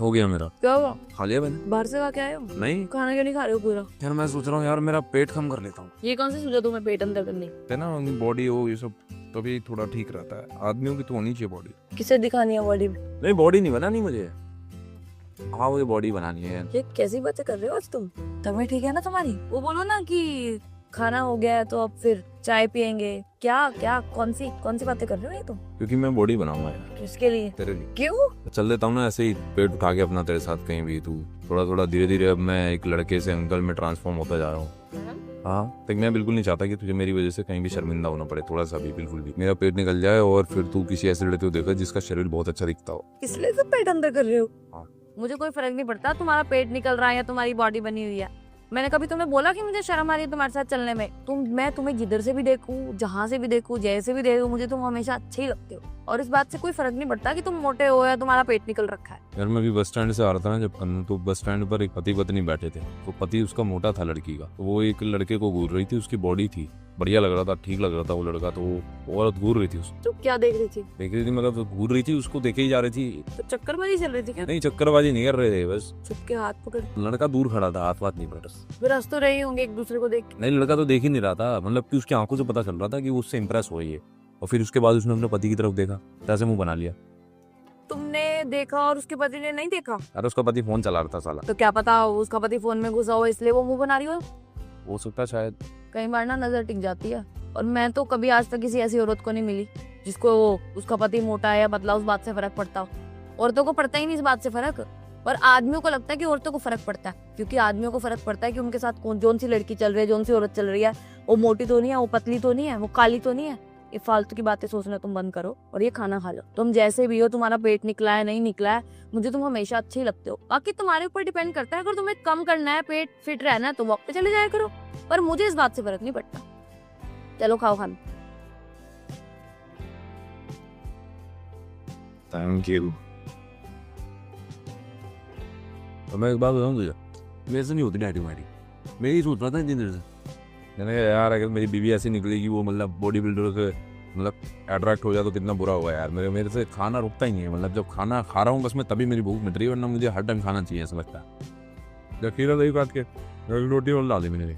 हो गया मेरा। क्या हुआ? खा लिया मैंने। बाहर से खा के आए हो? नहीं खाना क्यों नहीं खा रहे हो पूरा? यार मैं सोच रहा हूँ यार मेरा पेट कम कर लेता हूँ। ये कौन सी सूझा तुम्हें पेट अंदर करनी? है ना बॉडी हो ये सब तभी थोड़ा ठीक रहता है। आदमियों की तो होनी चाहिए बॉडी। किसे दिखानी है बॉडी? नहीं बॉडी नहीं बनानी मुझे। हाँ मुझे बॉडी बनानी है। ये कैसी बातें कर रहे हो आज तुम? तबीयत ठीक है ना तुम्हारी? वो बोलो ना कि खाना हो गया है तो अब फिर चाय पियेंगे। क्या क्या कौन सी बातें कर रहे हो ये तुम? क्योंकि मैं बॉडी बनाऊंगा यार किसके लिए? तेरे लिए। क्यों? चल देता हूँ ना ऐसे ही पेट उठा के अपना तेरे साथ कहीं भी। तू थोड़ा थोड़ा धीरे धीरे अब मैं एक लड़के से अंकल में ट्रांसफॉर्म होता जा रहा हूँ। हाँ तो मैं बिल्कुल नहीं चाहता कि तुझे मेरी वजह से कहीं भी शर्मिंदा होना पड़े थोड़ा सा भी, बिल्कुल भी। मेरा पेट निकल जाए और फिर तू किसी ऐसे लड़के को देखा जिसका शरीर बहुत अच्छा दिखता हो। इसलिए सब पेट अंदर कर रहे हो? हाँ। मुझे कोई फर्क नहीं पड़ता तुम्हारा पेट निकल रहा है या तुम्हारी बॉडी बनी हुई है। मैंने कभी तुम्हें बोला कि मुझे शर्म आ रही है तुम्हारे साथ चलने में? मैं तुम्हें जिधर से भी देखूं, जहाँ से भी देखूं, जैसे भी देखूं, मुझे तुम हमेशा अच्छे ही लगते हो। और इस बात से कोई फर्क नहीं पड़ता कि तुम मोटे हो या तुम्हारा पेट निकल रखा है। यार मैं भी बस स्टैंड से आ रहा था ना जब, तो बस स्टैंड पर एक पति पत्नी बैठे थे। तो पति उसका मोटा था लड़की का, तो वो एक लड़के को घूर रही थी। उसकी बॉडी थी, बढ़िया लग रहा था, ठीक लग रहा था वो लड़का। तो वो औरत घूर रही थी उसको। तो क्या देख रही थी? देख रही थी मतलब तो घूर रही थी, उसको देखे ही जा रही थी। तो चक्करबाजी चल रही थी क्या? नहीं चक्करबाजी नहीं कर रहे थे, बस चुप के हाथ पकड़। लड़का दूर खड़ा था, हाथ नहीं पकड़। फिर हंस तो रही होंगे एक दूसरे को देख के। नहीं लड़का तो देख ही नहीं रहा था, मतलब कि उसकी आंखों से पता चल रहा था कि वो उससे इम्प्रेस हुई है। और फिर उसके बाद उसने अपने पति की तरफ देखा, ऐसे मुंह बना लिया। तुमने देखा और उसके पति ने नहीं देखा? अरे उसका पति फोन चला रहा था साला। तो क्या पता उसका पति फोन में घुसा हो इसलिए वो मुंह बना रही हो। हो सकता शायद। कई बार ना नजर टिक जाती है। और मैं तो कभी आज तक किसी ऐसी औरत को नहीं मिली जिसको उसका पति मोटा है या पतला उस बात से फर्क पड़ता हो। औरतों को पड़ता ही नहीं इस बात से फर्क। और आदमियों को लगता है कि औरतों को फर्क पड़ता है, क्योंकि आदमियों को फर्क पड़ता है कि उनके साथ कौन सी लड़की चल रही है, कौन सी औरत चल रही है। वो मोटी तो नहीं है, वो पतली तो नहीं है, वो काली तो नहीं है। ये फालतू की बातें सोचना तुम बंद करो और ये खाना खा लो। तुम जैसे भी हो, तुम्हारा पेट निकला है नहीं निकला है, मुझे तुम हमेशा अच्छे ही लगते हो। बाकी तुम्हारे ऊपर डिपेंड करता है। अगर तुम्हें कम करना है, पेट फिट रहना है, तो वॉक पे चले जाया करो। पर मुझे इस बात से फर्क नहीं पड़ता। चलो खाओ खाना। Thank you. तो मैं एक बात बताऊं तुझे, मेरे से नहीं होती डैडी मारी। मैं ही सोच रहा था इंजीनियर से। मैंने कहा यार अगर मेरी बीवी ऐसी निकलेगी, वो मतलब बॉडी बिल्डर से मतलब अट्रैक्ट हो जाए तो कितना बुरा होगा यार। मेरे से खाना रुकता ही नहीं है। मतलब जब खाना खा रहा हूँ बस मैं तभी मेरी भूख मिट रही है, वरना मुझे हर टाइम खाना चाहिए ऐसा लगता है। जब खीरा दही काट के रोटी और ला दी मैंने।